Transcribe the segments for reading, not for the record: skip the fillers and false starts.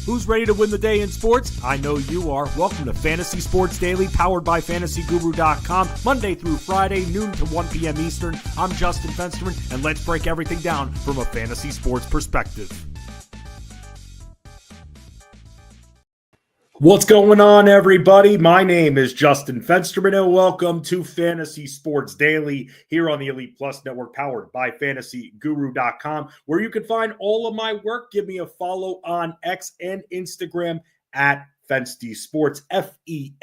Who's ready to win the day in sports? I know you are. Welcome to Fantasy Sports Daily, powered by FantasyGuru.com, Monday through Friday, noon to 1 p.m. Eastern. I'm Justin Fensterman, and let's break everything down from a fantasy sports perspective. What's going on, everybody? My name is Justin Fensterman, and welcome to Fantasy Sports Daily here on the Elite Plus Network, powered by FantasyGuru.com, where you can find all of my work. Give me a follow on X and Instagram at Fensty Sports, Fensty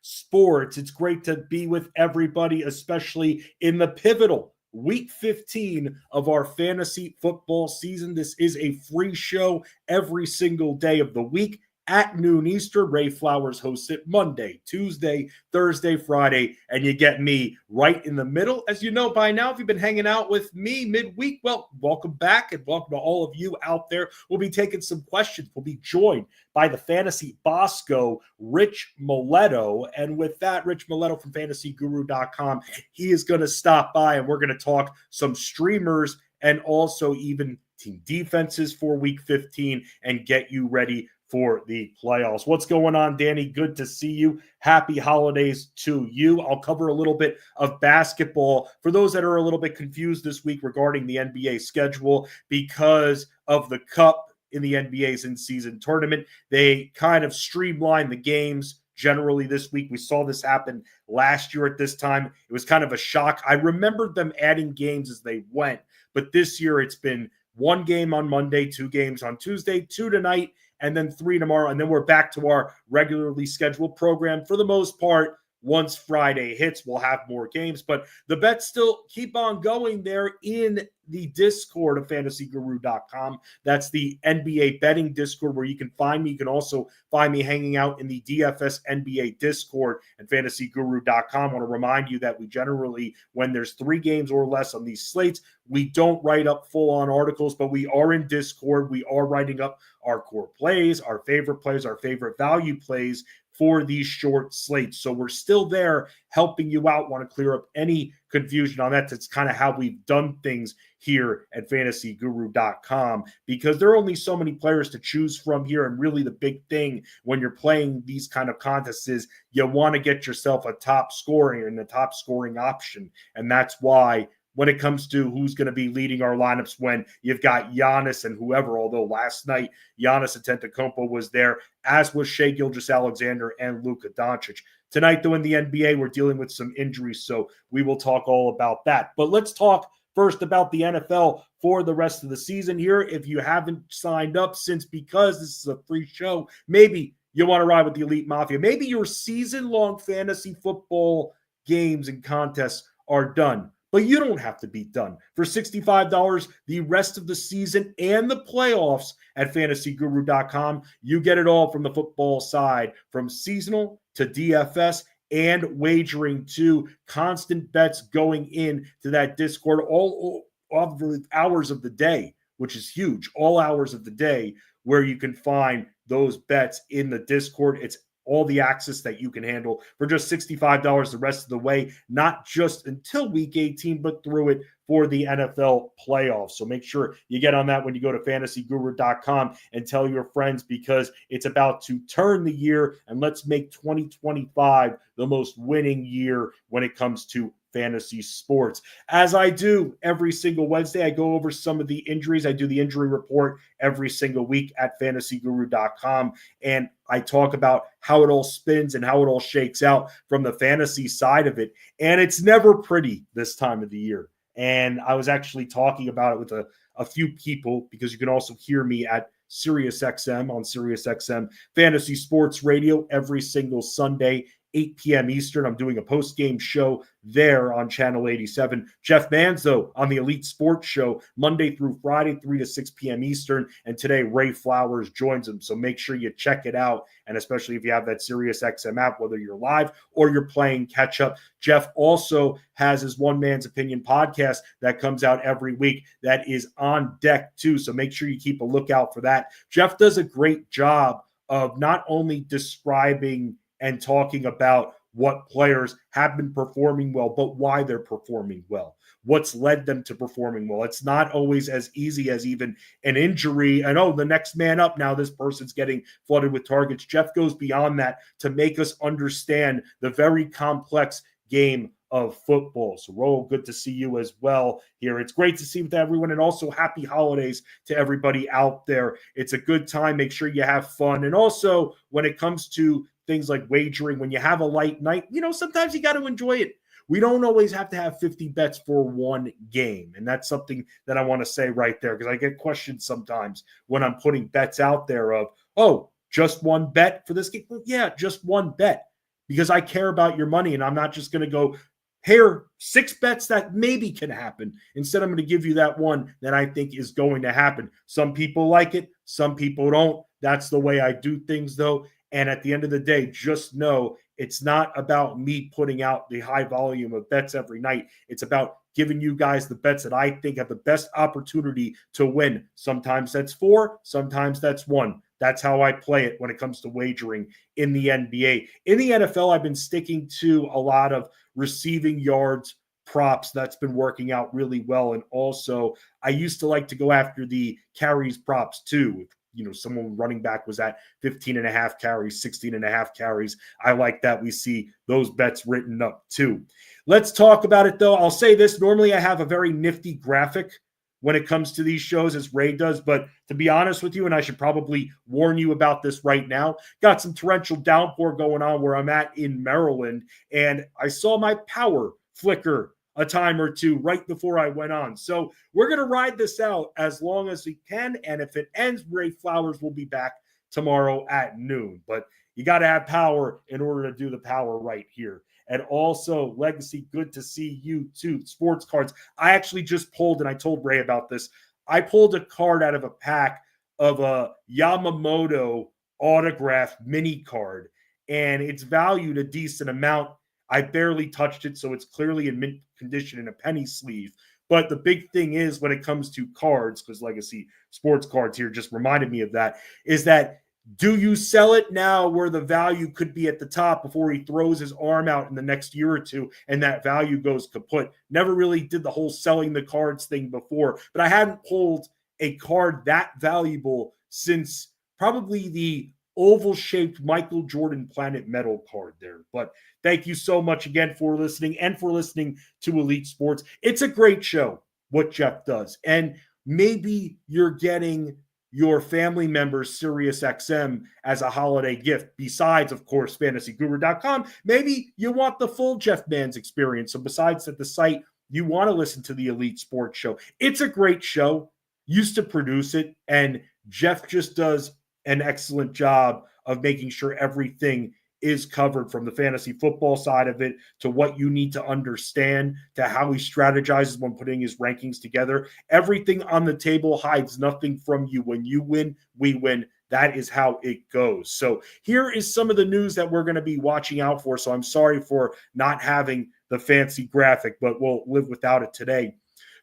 Sports. It's great to be with everybody, especially in the pivotal Week 15 of our fantasy football season. This is a free show every single day of the week at noon Eastern. Ray Flowers hosts it Monday, Tuesday, Thursday, Friday, and you get me right in the middle. As you know by now, if you've been hanging out with me midweek, well, welcome back and welcome to all of you out there. We'll be taking some questions. We'll be joined by the fantasy Bosco, Rich Mileto. And with that, Rich Mileto from FantasyGuru.com, he is going to stop by and we're going to talk some streamers and also even team defenses for Week 15 and get you ready for the playoffs. What's going on, Danny? Good to see you. Happy holidays to you. I'll cover a little bit of basketball for those that are a little bit confused this week regarding the NBA schedule because of the Cup in the NBA's in-season tournament. They kind of streamlined the games generally this week. We saw this happen last year at this time. It was kind of a shock. I remembered them adding games as they went, but this year it's been one game on Monday, two games on Tuesday, two tonight, and then 3 tomorrow, and then we're back to our regularly scheduled program. For the most part, once Friday hits, we'll have more games, but the bets still keep on going there in the Discord of FantasyGuru.com. That's the NBA betting Discord where you can find me. You can also find me hanging out in the DFS NBA Discord at FantasyGuru.com. I want to remind you that we generally, when there's 3 games or less on these slates, we don't write up full-on articles, but we are in Discord. We are writing up our core plays, our favorite value plays for these short slates. So we're still there helping you out. Want to clear up any confusion on that. That's kind of how we've done things here at FantasyGuru.com because there are only so many players to choose from here. And really the big thing when you're playing these kind of contests is you want to get yourself a top scoring and the top scoring option. And that's why when it comes to who's going to be leading our lineups when you've got Giannis and whoever, although last night Giannis Antetokounmpo was there, as was Shai Gilgeous-Alexander and Luka Doncic. Tonight, though, in the NBA, we're dealing with some injuries, so we will talk all about that. But let's talk first about the NFL for the rest of the season here. If you haven't signed up because this is a free show, maybe you want to ride with the Elite Mafia. Maybe your season-long fantasy football games and contests are done. But you don't have to be done. For $65, the rest of the season and the playoffs at FantasyGuru.com, you get it all from the football side, from seasonal to DFS and wagering to constant bets going in to that Discord all of the hours of the day, which is huge, all hours of the day where you can find those bets in the Discord. It's all the access that you can handle for just $65 the rest of the way, not just until week 18, but through it for the NFL playoffs. So make sure you get on that when you go to FantasyGuru.com and tell your friends because it's about to turn the year and let's make 2025 the most winning year when it comes to fantasy sports. As I do every single Wednesday, I go over some of the injuries. I do the injury report every single week at FantasyGuru.com, and I talk about how it all spins and how it all shakes out from the fantasy side of it. And it's never pretty this time of the year. And I was actually talking about it with a few people because you can also hear me at SiriusXM on SiriusXM Fantasy Sports Radio every single Sunday, 8 p.m. Eastern. I'm doing a post-game show there on Channel 87. Jeff Manzo on the Elite Sports Show, Monday through Friday, 3 to 6 p.m. Eastern. And today, Ray Flowers joins him. So make sure you check it out. And especially if you have that SiriusXM app, whether you're live or you're playing catch-up. Jeff also has his One Man's Opinion podcast that comes out every week that is on deck too. So make sure you keep a lookout for that. Jeff does a great job of not only describing and talking about what players have been performing well, but why they're performing well. What's led them to performing well. It's not always as easy as even an injury and, oh, the next man up, now this person's getting flooded with targets. Jeff goes beyond that to make us understand the very complex game of football. So, Roll, good to see you as well here. It's great to see with everyone, and also happy holidays to everybody out there. It's a good time. Make sure you have fun. And also, when it comes to things like wagering, when you have a light night, sometimes you got to enjoy it. We don't always have to have 50 bets for one game. And that's something that I want to say right there, because I get questions sometimes when I'm putting bets out there of, oh, just one bet for this game? Well, yeah, just one bet, because I care about your money, and I'm not just going to go, here, 6 bets that maybe can happen. Instead, I'm going to give you that one that I think is going to happen. Some people like it. Some people don't. That's the way I do things, though. And at the end of the day, just know it's not about me putting out the high volume of bets every night. It's about giving you guys the bets that I think have the best opportunity to win. Sometimes that's 4, sometimes that's 1. That's how I play it when it comes to wagering in the NBA. In the NFL, I've been sticking to a lot of receiving yards props. That's been working out really well. And also, I used to like to go after the carries props too. Someone running back was at 15.5 carries, 16.5 carries. I like that. We see those bets written up too. Let's talk about it, though. I'll say this. Normally, I have a very nifty graphic when it comes to these shows, as Ray does. But to be honest with you, and I should probably warn you about this right now, got some torrential downpour going on where I'm at in Maryland. And I saw my power flicker a time or two right before I went on. So we're going to ride this out as long as we can. And if it ends, Ray Flowers will be back tomorrow at noon. But you got to have power in order to do the power right here. And also, Legacy, good to see you too. Sports cards. I actually just pulled, and I told Ray about this, I pulled a card out of a pack of a Yamamoto autograph mini card, and it's valued a decent amount. I barely touched it, so it's clearly in mint condition in a penny sleeve. But the big thing is, when it comes to cards, because Legacy Sports Cards here just reminded me of that, is that do you sell it now where the value could be at the top before he throws his arm out in the next year or two and that value goes kaput? Never really did the whole selling the cards thing before, but I hadn't pulled a card that valuable since probably the oval-shaped Michael Jordan Planet Metal card there. But thank you so much again for listening and for listening to Elite Sports. It's a great show, what Jeff does. And maybe you're getting your family members SiriusXM as a holiday gift, besides, of course, fantasyguru.com. Maybe you want the full Jeff Mans experience. So besides at the site, you want to listen to the Elite Sports Show. It's a great show. Used to produce it, and Jeff just does an excellent job of making sure everything is covered, from the fantasy football side of it to what you need to understand to how he strategizes when putting his rankings together. Everything on the table hides nothing from you. When you win, we win. That is how it goes. So here is some of the news that we're going to be watching out for. So I'm sorry for not having the fancy graphic, but we'll live without it today.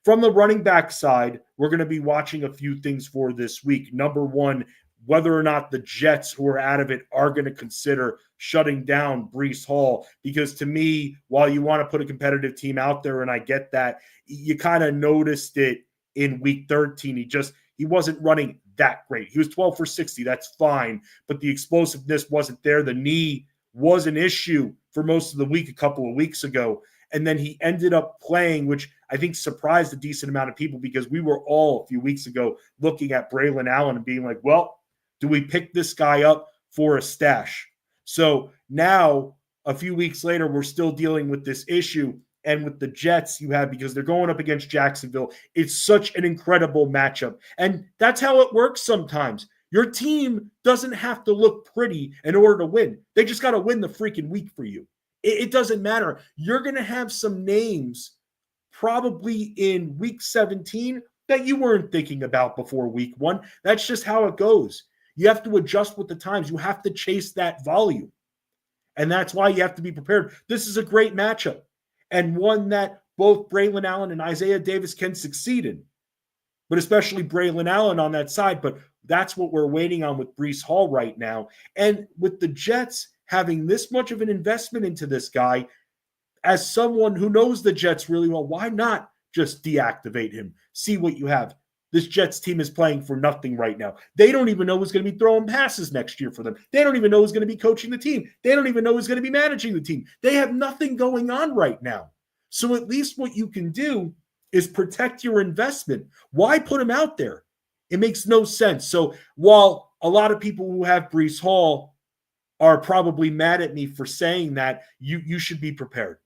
From the running back side, we're going to be watching a few things for this week. Number one, whether or not the Jets, who are out of it, are going to consider shutting down Breece Hall. Because to me, while you want to put a competitive team out there, and I get that, you kind of noticed it in week 13. He wasn't running that great. He was 12 for 60. That's fine. But the explosiveness wasn't there. The knee was an issue for most of the week a couple of weeks ago. And then he ended up playing, which I think surprised a decent amount of people, because we were all a few weeks ago looking at Braylon Allen and being like, well, do we pick this guy up for a stash? So now, a few weeks later, we're still dealing with this issue. And with the Jets, because they're going up against Jacksonville, it's such an incredible matchup. And that's how it works sometimes. Your team doesn't have to look pretty in order to win. They just got to win the freaking week for you. It doesn't matter. You're going to have some names probably in week 17 that you weren't thinking about before week 1. That's just how it goes. You have to adjust with the times. You have to chase that volume. And that's why you have to be prepared. This is a great matchup, and one that both Braylon Allen and Isaiah Davis can succeed in, but especially Braylon Allen on that side. But that's what we're waiting on with Breece Hall right now. And with the Jets having this much of an investment into this guy, as someone who knows the Jets really well, why not just deactivate him? See what you have. This Jets team is playing for nothing right now. They don't even know who's going to be throwing passes next year for them. They don't even know who's going to be coaching the team. They don't even know who's going to be managing the team. They have nothing going on right now. So at least what you can do is protect your investment. Why put him out there? It makes no sense. So while a lot of people who have Breece Hall are probably mad at me for saying that, you should be prepared.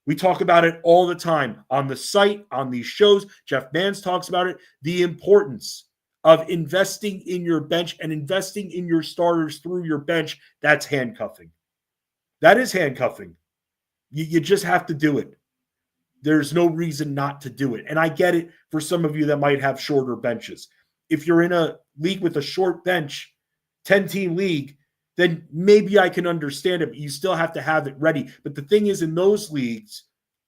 We talk about it all the time on the site, on these shows. Jeff Mans talks about it. The importance of investing in your bench and investing in your starters through your bench, that's handcuffing. That is handcuffing. You just have to do it. There's no reason not to do it. And I get it for some of you that might have shorter benches. If you're in a league with a short bench, 10-team league, then maybe I can understand it, but you still have to have it ready. But the thing is, in those leagues,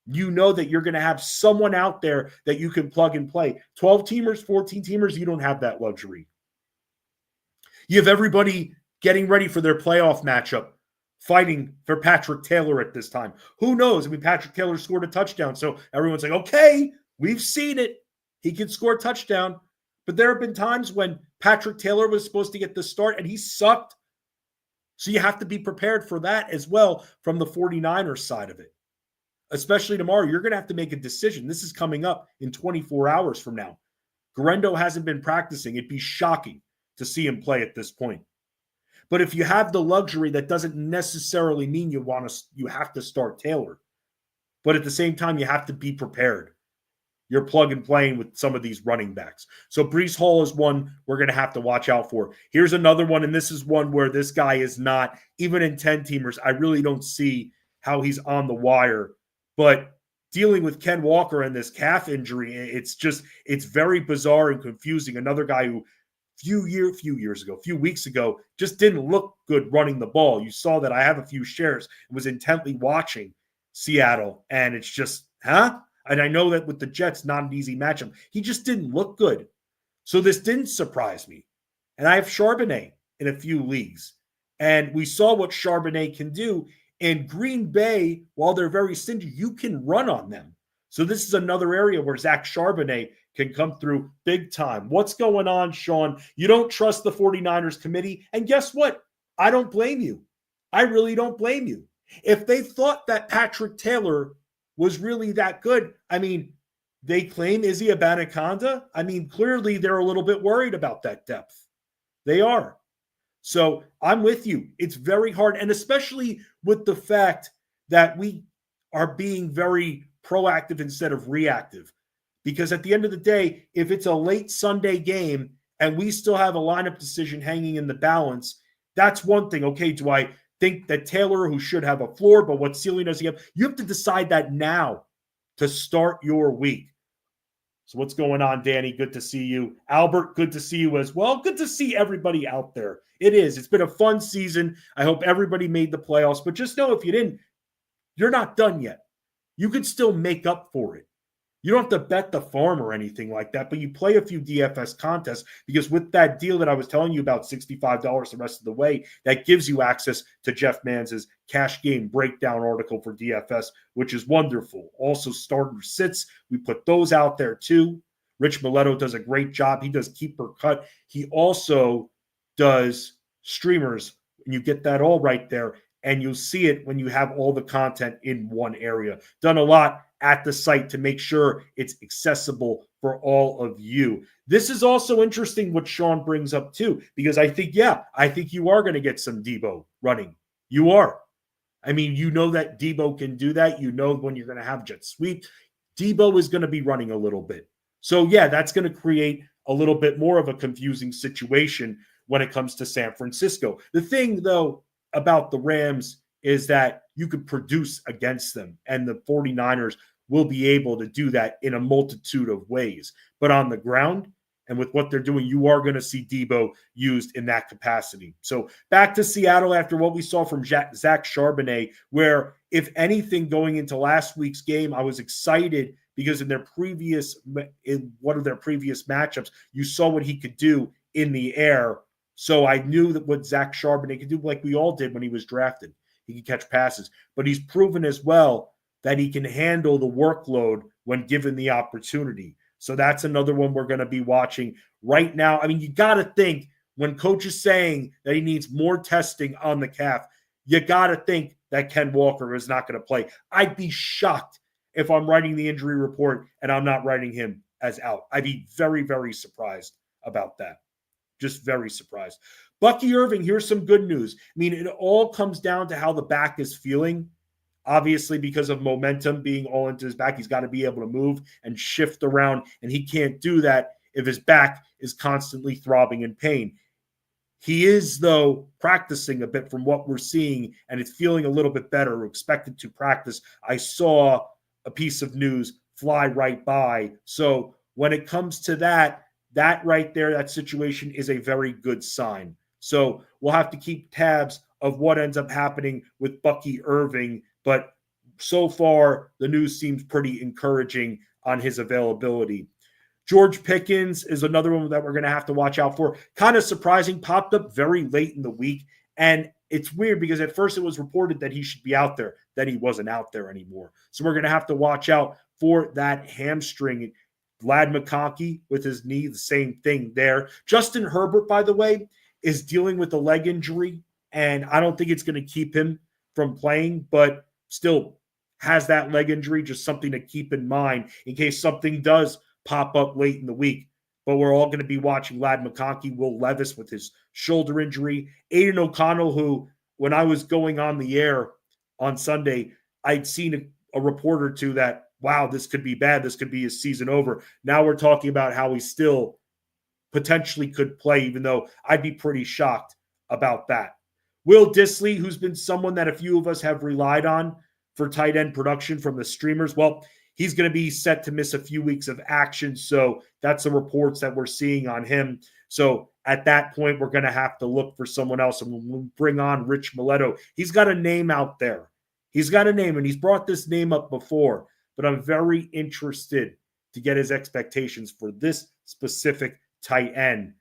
you know that you're going to have someone out there that you can plug and play. 12-teamers, 14-teamers, you don't have that luxury. You have everybody getting ready for their playoff matchup, fighting for Patrick Taylor at this time. Who knows? I mean, Patrick Taylor scored a touchdown, so everyone's like, okay, we've seen it. He can score a touchdown. But there have been times when Patrick Taylor was supposed to get the start, and he sucked. So you have to be prepared for that as well from the 49ers side of it. Especially tomorrow, you're going to have to make a decision. This is coming up in 24 hours from now. Guerendo hasn't been practicing. It'd be shocking to see him play at this point. But if you have the luxury, that doesn't necessarily mean you have to start Taylor. But at the same time, you have to be prepared. You're plug and playing with some of these running backs. So Breece Hall is one we're going to have to watch out for. Here's another one, and this is one where this guy is not, even in 10-teamers, I really don't see how he's on the wire. But dealing with Ken Walker and this calf injury, it's very bizarre and confusing. Another guy who a few weeks ago, just didn't look good running the ball. You saw that I have a few shares and was intently watching Seattle, and it's just, And I know that with the Jets, not an easy matchup. He just didn't look good. So this didn't surprise me. And I have Charbonnet in a few leagues. And we saw what Charbonnet can do. In Green Bay, while they're very stingy, you can run on them. So this is another area where Zach Charbonnet can come through big time. What's going on, Sean? You don't trust the 49ers committee. And guess what? I don't blame you. I really don't blame you. If they thought that Patrick Taylor was really that good, I mean, they claim Izzy Abanikanda. I mean, clearly they're a little bit worried about that depth. They are. So I'm with you. It's very hard, and especially with the fact that we are being very proactive instead of reactive. Because at the end of the day, if it's a late Sunday game and we still have a lineup decision hanging in the balance, that's one thing. Okay, do I think that Taylor, who should have a floor, but what ceiling does he have? You have to decide that now to start your week. So what's going on, Danny? Good to see you. Albert, good to see you as well. Good to see everybody out there. It is. It's been a fun season. I hope everybody made the playoffs. But just know if you didn't, you're not done yet. You could still make up for it. You don't have to bet the farm or anything like that, but you play a few DFS contests because with that deal that I was telling you about, $65 the rest of the way, that gives you access to Jeff Mans's cash game breakdown article for DFS, which is wonderful. Also, starter sits, we put those out there too. Rich Mileto does a great job. He does keeper cut. He also does streamers, and you get that all right there. And you'll see it when you have all the content in one area. Done a lot at the site to make sure it's accessible for all of you. This is also interesting what Sean brings up too, because I think you are going to get some Debo running. You are. I mean, you know that Debo can do that. You know when you're going to have jet sweep, Debo is going to be running a little bit. So yeah, that's going to create a little bit more of a confusing situation when it comes to San Francisco. The thing though about the Rams is that you could produce against them, and the 49ers will be able to do that in a multitude of ways. But on the ground and with what they're doing, you are going to see Debo used in that capacity. So back to Seattle after what we saw from Zach Charbonnet, where if anything going into last week's game, I was excited because in one of their previous matchups, you saw what he could do in the air So I knew that what Zach Charbonnet could do, like we all did when he was drafted. He can catch passes. But he's proven as well that he can handle the workload when given the opportunity. So that's another one we're going to be watching right now. I mean, you got to think when coach is saying that he needs more testing on the calf, you got to think that Ken Walker is not going to play. I'd be shocked if I'm writing the injury report and I'm not writing him as out. I'd be very, very surprised about that. Just very surprised. Bucky Irving, here's some good news. I mean, it all comes down to how the back is feeling. Obviously, because of momentum being all into his back, he's got to be able to move and shift around, and he can't do that if his back is constantly throbbing in pain. He is, though, practicing a bit from what we're seeing, and it's feeling a little bit better, expected to practice. I saw a piece of news fly right by. So when it comes to that right there, that situation is a very good sign. So we'll have to keep tabs of what ends up happening with Bucky Irving. But so far, the news seems pretty encouraging on his availability. George Pickens is another one that we're going to have to watch out for. Kind of surprising, popped up very late in the week. And it's weird because at first it was reported that he should be out there. Then he wasn't out there anymore. So we're going to have to watch out for that hamstring. Vlad McConkey with his knee, the same thing there. Justin Herbert, by the way, is dealing with a leg injury. And I don't think it's going to keep him from playing, but still has that leg injury, just something to keep in mind in case something does pop up late in the week. But we're all going to be watching Vlad McConkey, Will Levis with his shoulder injury, Aidan O'Connell, who when I was going on the air on Sunday, I'd seen a report or two that, wow, this could be bad. This could be his season over. Now we're talking about how he still potentially could play, even though I'd be pretty shocked about that. Will Dissly, who's been someone that a few of us have relied on for tight end production from the streamers, well, he's going to be set to miss a few weeks of action. So that's the reports that we're seeing on him. So at that point, we're going to have to look for someone else. And we'll bring on Rich Mileto. He's got a name out there. He's got a name, and he's brought this name up before. But I'm very interested to get his expectations for this specific tight end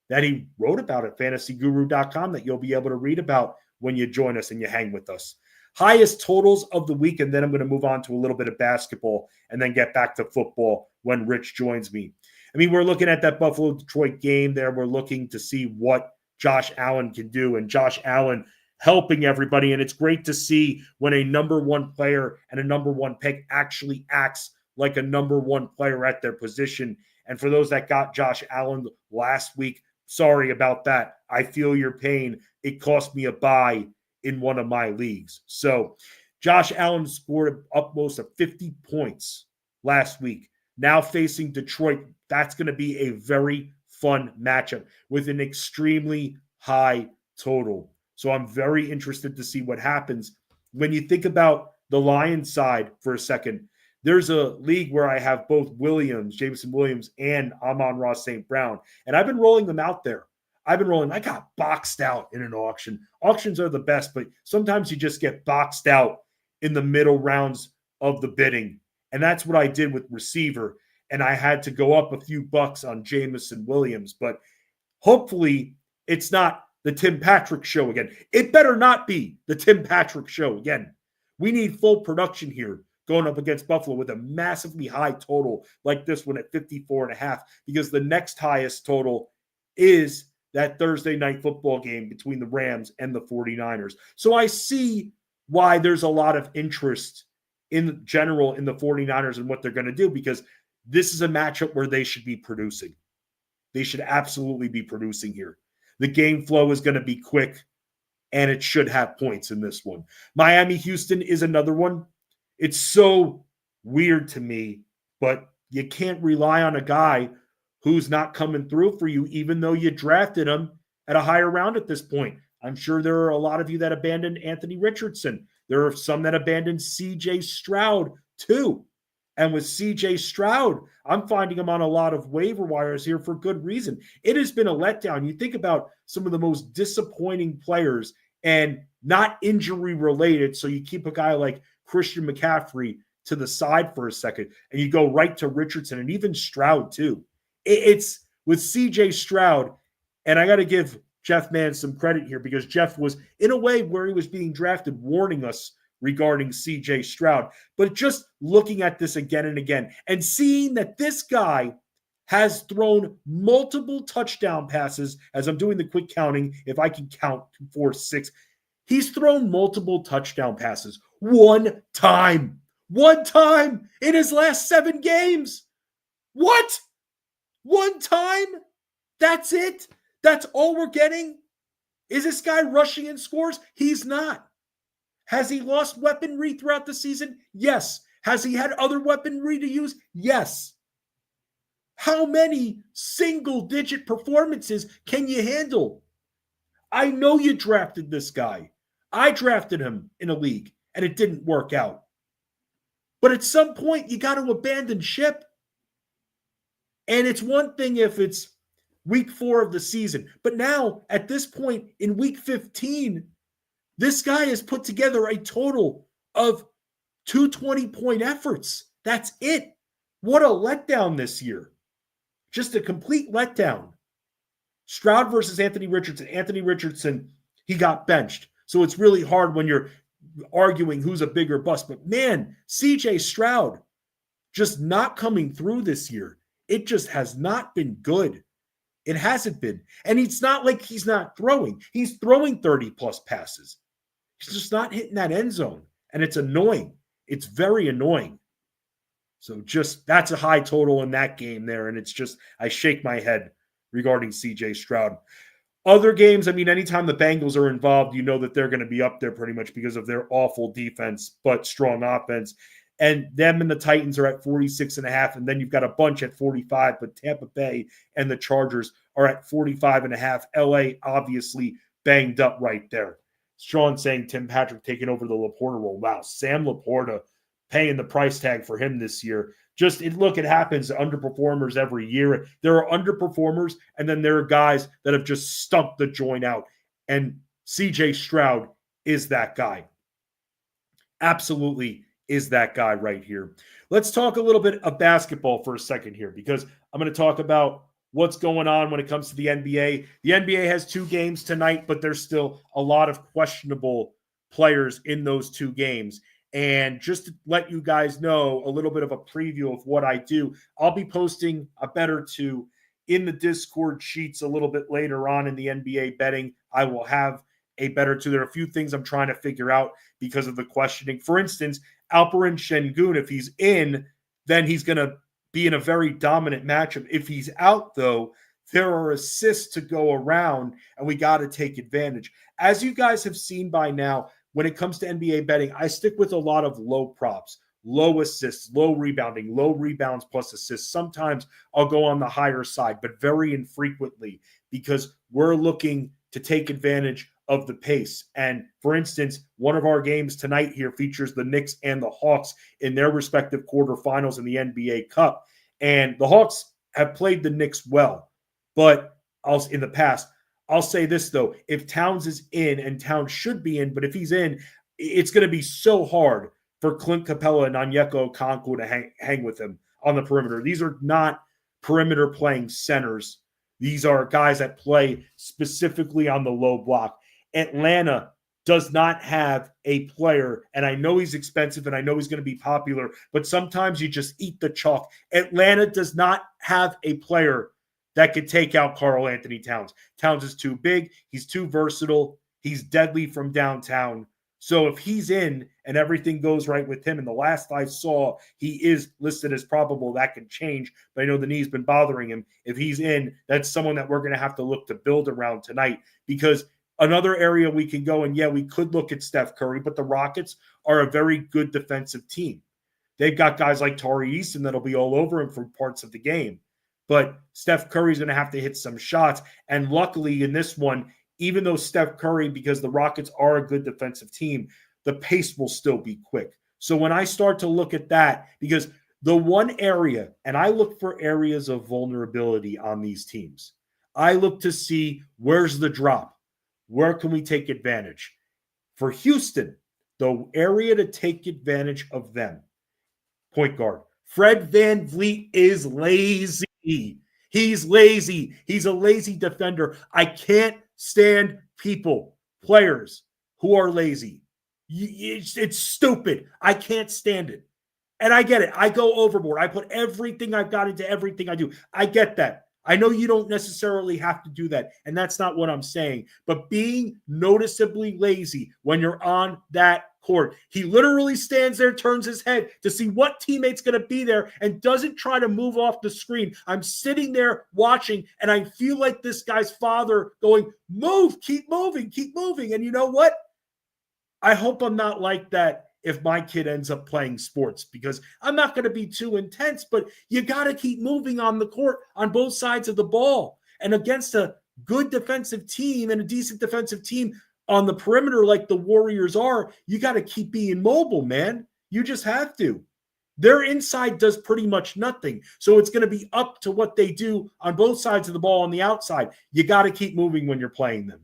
that he wrote about at fantasyguru.com that you'll be able to read about when you join us and you hang with us. Highest totals of the week, and then I'm going to move on to a little bit of basketball and then get back to football when Rich joins me. I mean, we're looking at that Buffalo-Detroit game there. We're looking to see what Josh Allen can do, and Josh Allen helping everybody. And it's great to see when a number one player and a number one pick actually acts like a number one player at their position. And for those that got Josh Allen last week, sorry about that. I feel your pain. It cost me a bye in one of my leagues. So Josh Allen scored upmost of 50 points last week. Now facing Detroit, that's going to be a very fun matchup with an extremely high total. So I'm very interested to see what happens. When you think about the Lions side for a second, there's a league where I have both Williams, Jameson Williams, and Amon-Ra St. Brown. And I've been rolling them out there. I got boxed out in an auction. Auctions are the best, but sometimes you just get boxed out in the middle rounds of the bidding. And that's what I did with receiver. And I had to go up a few bucks on Jameson Williams. But hopefully it's not the Tim Patrick show again. It better not be the Tim Patrick show again. We need full production here going up against Buffalo with a massively high total like this one at 54.5, because the next highest total is that Thursday night football game between the Rams and the 49ers. So I see why there's a lot of interest in general in the 49ers and what they're going to do, because this is a matchup where they should be producing. They should absolutely be producing here. The game flow is going to be quick, and it should have points in this one. Miami-Houston is another one. It's so weird to me, but you can't rely on a guy who's not coming through for you, even though you drafted him at a higher round at this point. I'm sure there are a lot of you that abandoned Anthony Richardson. There are some that abandoned C.J. Stroud too. And with C.J. Stroud, I'm finding him on a lot of waiver wires here for good reason. It has been a letdown. You think about some of the most disappointing players and not injury related. So you keep a guy like Christian McCaffrey to the side for a second, and you go right to Richardson and even Stroud too. It's with C.J. Stroud, and I got to give Jeff Mann some credit here because Jeff was, in a way, where he was being drafted, warning us regarding CJ Stroud. But just looking at this again and again and seeing that this guy has thrown multiple touchdown passes, as I'm doing the quick counting, if I can count 2, 4, 6, he's thrown multiple touchdown passes one time in his last 7 games. What? One time? That's it? That's all we're getting? Is this guy rushing in scores? He's not. Has he lost weaponry throughout the season? Yes. Has he had other weaponry to use? Yes. How many single-digit performances can you handle? I know you drafted this guy. I drafted him in a league, and it didn't work out. But at some point, you got to abandon ship. And it's one thing if it's week 4 of the season. But now, at this point, in week 15, this guy has put together a total of 220-point efforts. That's it. What a letdown this year. Just a complete letdown. Stroud versus Anthony Richardson. Anthony Richardson, he got benched. So it's really hard when you're arguing who's a bigger bust. But man, CJ Stroud just not coming through this year. It just has not been good. It hasn't been. And it's not like he's not throwing. He's throwing 30-plus passes. He's just not hitting that end zone. And it's annoying. It's very annoying. So just that's a high total in that game there. And it's just, I shake my head regarding CJ Stroud. Other games, I mean, anytime the Bengals are involved, you know that they're going to be up there pretty much because of their awful defense, but strong offense. And them and the Titans are at 46.5. And then you've got a bunch at 45, but Tampa Bay and the Chargers are at 45.5. LA obviously banged up right there. Sean saying Tim Patrick taking over the Laporta role. Wow, Sam Laporta paying the price tag for him this year. It happens to underperformers every year. There are underperformers, and then there are guys that have just stumped the joint out. And CJ Stroud is that guy. Absolutely is that guy right here. Let's talk a little bit of basketball for a second here, because I'm going to talk about what's going on when it comes to the NBA. The NBA has 2 games tonight, but there's still a lot of questionable players in those 2 games. And just to let you guys know a little bit of a preview of what I do, I'll be posting a bet or two in the Discord sheets a little bit later on in the NBA betting. I will have a bet or two. There are a few things I'm trying to figure out because of the questioning. For instance, Alperen Sengun, if he's in, then he's going to be in a very dominant matchup. If he's out, though, there are assists to go around, and we got to take advantage. As you guys have seen by now, when it comes to NBA betting, I stick with a lot of low props, low assists, low rebounding, low rebounds plus assists. Sometimes I'll go on the higher side, but very infrequently because we're looking to take advantage of the pace. And for instance, one of our games tonight here features the Knicks and the Hawks in their respective quarterfinals in the NBA Cup. And the Hawks have played the Knicks well, but in the past, I'll say this, though. If Towns is in, and Towns should be in, but if he's in, it's going to be so hard for Clint Capella and Onyeka Okonkwo to hang with him on the perimeter. These are not perimeter playing centers. These are guys that play specifically on the low block. Atlanta does not have a player, and I know he's expensive and I know he's going to be popular, but sometimes you just eat the chalk. Atlanta does not have a player that could take out Karl-Anthony Towns. Towns is too big. He's too versatile. He's deadly from downtown. So if he's in and everything goes right with him, and the last I saw, he is listed as probable. That can change, but I know the knee's been bothering him. If he's in, that's someone that we're going to have to look to build around tonight, because another area we can go, and yeah, we could look at Steph Curry, but the Rockets are a very good defensive team. They've got guys like Tari Eason that'll be all over him for parts of the game. But Steph Curry's going to have to hit some shots. And luckily in this one, even though Steph Curry, because the Rockets are a good defensive team, the pace will still be quick. So when I start to look at that, because the one area, and I look for areas of vulnerability on these teams, I look to see where's the drop. Where can we take advantage? For Houston, the area to take advantage of them, point guard. Fred VanVleet is lazy. He's lazy. He's a lazy defender. I can't stand people, players who are lazy. It's stupid. I can't stand it. And I get it. I go overboard. I put everything I've got into everything I do. I get that. I know you don't necessarily have to do that, and that's not what I'm saying. But being noticeably lazy when you're on that court, he literally stands there, turns his head to see what teammate's going to be there, and doesn't try to move off the screen. I'm sitting there watching, and I feel like this guy's father going, move, keep moving, keep moving. And you know what? I hope I'm not like that if my kid ends up playing sports, because I'm not going to be too intense, but you got to keep moving on the court on both sides of the ball. And against a good defensive team and a decent defensive team on the perimeter like the Warriors are, you got to keep being mobile, man. You just have to. Their inside does pretty much nothing. So it's going to be up to what they do on both sides of the ball on the outside. You got to keep moving when you're playing them.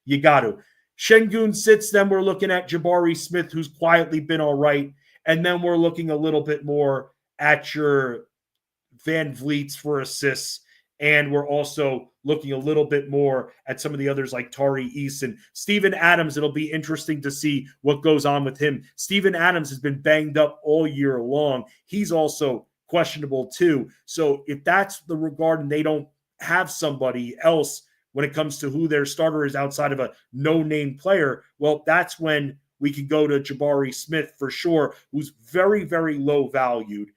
You got to. Sengun sits, then we're looking at Jabari Smith, who's quietly been all right. And then we're looking a little bit more at your Van Vliets for assists. And we're also looking a little bit more at some of the others like Tari Eason. Steven Adams, it'll be interesting to see what goes on with him. Steven Adams has been banged up all year long. He's also questionable too. So if that's the regard and they don't have somebody else when it comes to who their starter is outside of a no-name player, well, that's when we can go to Jabari Smith for sure, who's very, very low valued.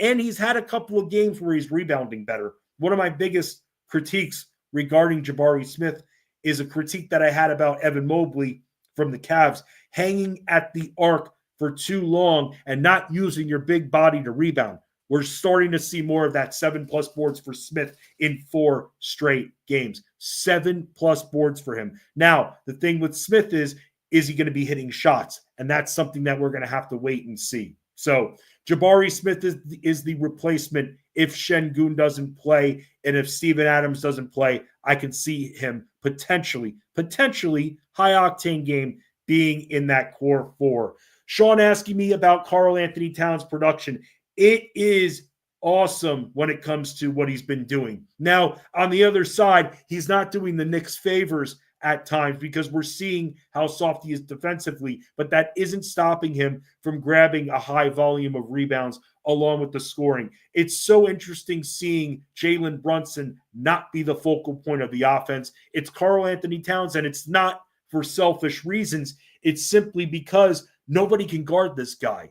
And he's had a couple of games where he's rebounding better. One of my biggest critiques regarding Jabari Smith is a critique that I had about Evan Mobley from the Cavs, hanging at the arc for too long and not using your big body to rebound. We're starting to see more of that 7+ boards for Smith in 4 straight games. 7+ boards for him. Now, the thing with Smith is he going to be hitting shots? And that's something that we're going to have to wait and see. So Jabari Smith is the replacement if Sengun doesn't play, and if Steven Adams doesn't play, I can see him potentially high-octane game being in that core 4. Sean asking me about Karl-Anthony Towns' production. It is awesome when it comes to what he's been doing. Now, on the other side, he's not doing the Knicks favors at times because we're seeing how soft he is defensively, but that isn't stopping him from grabbing a high volume of rebounds along with the scoring. It's so interesting seeing Jalen Brunson not be the focal point of the offense. It's Karl-Anthony Towns, and it's not for selfish reasons. It's simply because nobody can guard this guy.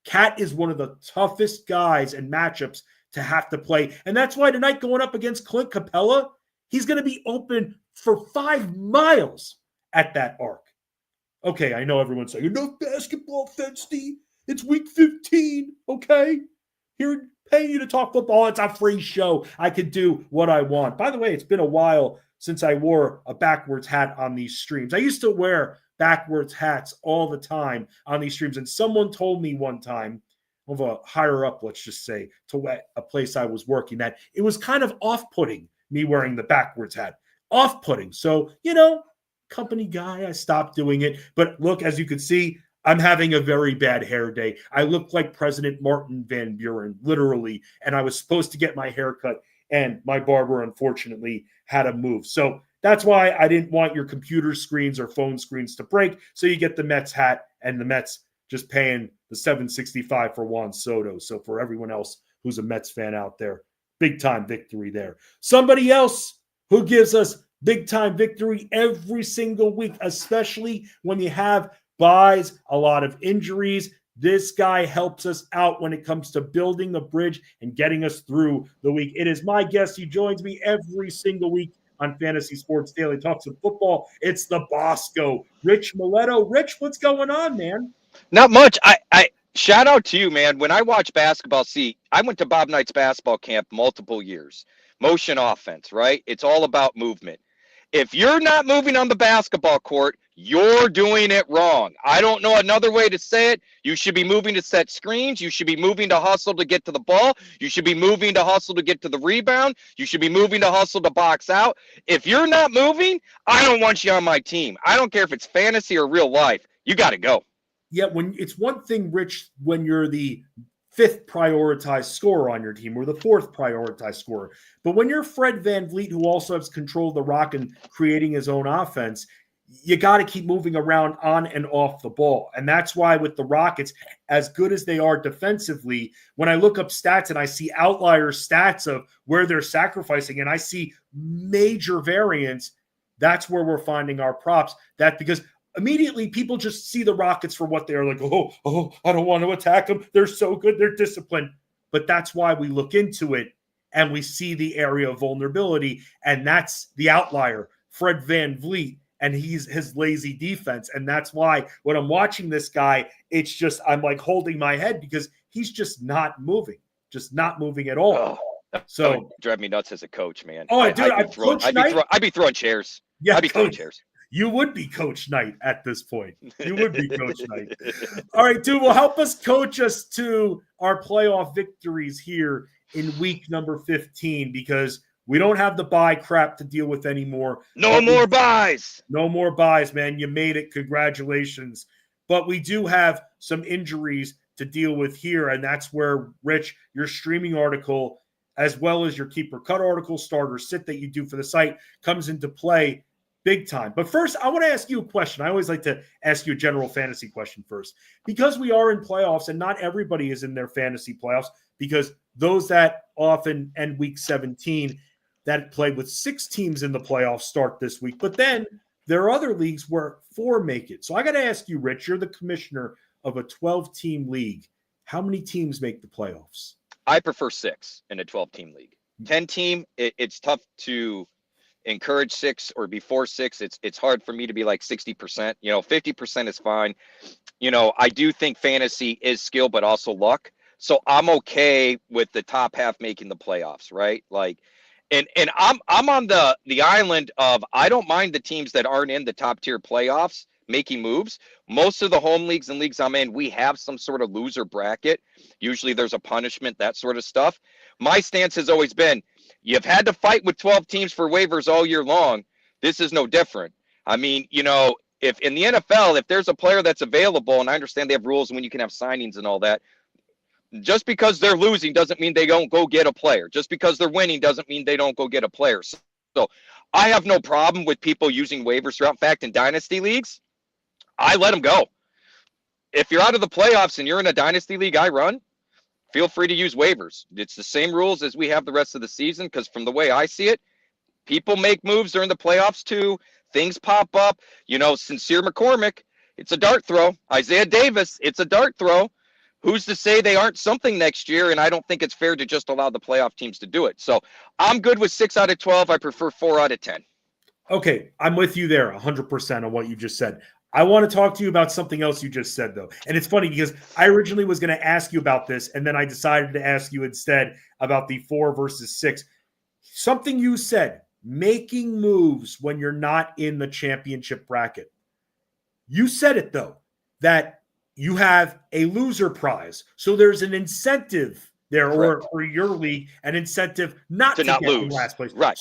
Cat is one of the toughest guys and matchups to have to play. And that's why tonight going up against Clint Capella, he's going to be open for 5 miles at that arc. Okay, I know everyone's saying, enough basketball, Fensty. It's week 15, okay? Here, paying you to talk football. It's a free show. I could do what I want. By the way, it's been a while since I wore a backwards hat on these streams. I used to wear backwards hats all the time on these streams. And someone told me one time, of a higher up, let's just say, to a place I was working at, it was kind of off-putting me wearing the backwards hat. Off-putting. So, company guy, I stopped doing it. But look, as you can see, I'm having a very bad hair day. I look like President Martin Van Buren, literally. And I was supposed to get my hair cut, and my barber, unfortunately, had to move. So that's why I didn't want your computer screens or phone screens to break. So you get the Mets hat, and the Mets just paying the $765 for Juan Soto. So for everyone else who's a Mets fan out there, big time victory there. Somebody else who gives us big time victory every single week, especially when you have buys, a lot of injuries. This guy helps us out when it comes to building a bridge and getting us through the week. It is my guest. He joins me every single week on Fantasy Sports Daily Talks of Football. It's the Bosco, Rich Mileto. Rich, what's going on, man? Not much. I shout out to you, man. When I watch basketball, I went to Bob Knight's basketball camp multiple years. Motion offense, right? It's all about movement. If you're not moving on the basketball court, you're doing it wrong. I don't know another way to say it. You should be moving to set screens. You should be moving to hustle to get to the ball. You should be moving to hustle to get to the rebound. You should be moving to hustle to box out. If you're not moving, I don't want you on my team. I don't care if it's fantasy or real life. You got to go. Yeah, when it's one thing, Rich, when you're the fifth prioritized scorer on your team or the fourth prioritized scorer. But when you're Fred VanVleet, who also has control of the rock and creating his own offense, you got to keep moving around on and off the ball. And that's why with the Rockets, as good as they are defensively, when I look up stats and I see outlier stats of where they're sacrificing and I see major variance, that's where we're finding our props. That because immediately people just see the Rockets for what they are, like, oh, I don't want to attack them. They're so good. They're disciplined. But that's why we look into it and we see the area of vulnerability. And that's the outlier, Fred VanVleet. And his lazy defense. And that's why when I'm watching this guy, it's just, I'm like holding my head because he's just not moving at all. So that would drive me nuts as a coach, man. Oh, dude, I'd be throwing chairs. Yeah, I'd be throwing chairs. You would be Coach Knight at this point. You would be Coach Knight. All right, dude, well, help us coach us to our playoff victories here in week number 15 because we don't have the bye crap to deal with anymore. No more buys. No more buys, man. You made it. Congratulations. But we do have some injuries to deal with here, and that's where, Rich, your streaming article, as well as your keeper cut article, starter sit that you do for the site, comes into play big time. But first, I want to ask you a question. I always like to ask you a general fantasy question first. Because we are in playoffs, and not everybody is in their fantasy playoffs, because those that often end week 17 – that played with 6 teams in the playoffs start this week. But then there are other leagues where 4 make it. So I got to ask you, Rich, you're the commissioner of a 12-team league. How many teams make the playoffs? I prefer 6 in a 12-team league. 10-team, it's tough to encourage 6 or before 6. It's hard for me to be like 60%. 50% is fine. I do think fantasy is skill, but also luck. So I'm okay with the top half making the playoffs, right? Like, And I'm on the island of I don't mind the teams that aren't in the top tier playoffs making moves. Most of the home leagues and leagues I'm in, we have some sort of loser bracket. Usually there's a punishment, that sort of stuff. My stance has always been you've had to fight with 12 teams for waivers all year long. This is no different. I mean, if in the NFL, if there's a player that's available, and I understand they have rules when you can have signings and all that, just because they're losing doesn't mean they don't go get a player. Just because they're winning doesn't mean they don't go get a player. So I have no problem with people using waivers throughout. In fact, in dynasty leagues, I let them go. If you're out of the playoffs and you're in a dynasty league I run, feel free to use waivers. It's the same rules as we have the rest of the season because from the way I see it, people make moves during the playoffs too. Things pop up. Sincere McCormick, it's a dart throw. Isaiah Davis, it's a dart throw. Who's to say they aren't something next year? And I don't think it's fair to just allow the playoff teams to do it. So I'm good with 6 out of 12. I prefer 4 out of 10. Okay, I'm with you there 100% on what you just said. I want to talk to you about something else you just said, though. And it's funny because I originally was going to ask you about this, and then I decided to ask you instead about the 4 versus 6. Something you said, making moves when you're not in the championship bracket. You said it, though, that you have a loser prize. So there's an incentive there, or for your league, an incentive not to not get lose in last place. Right.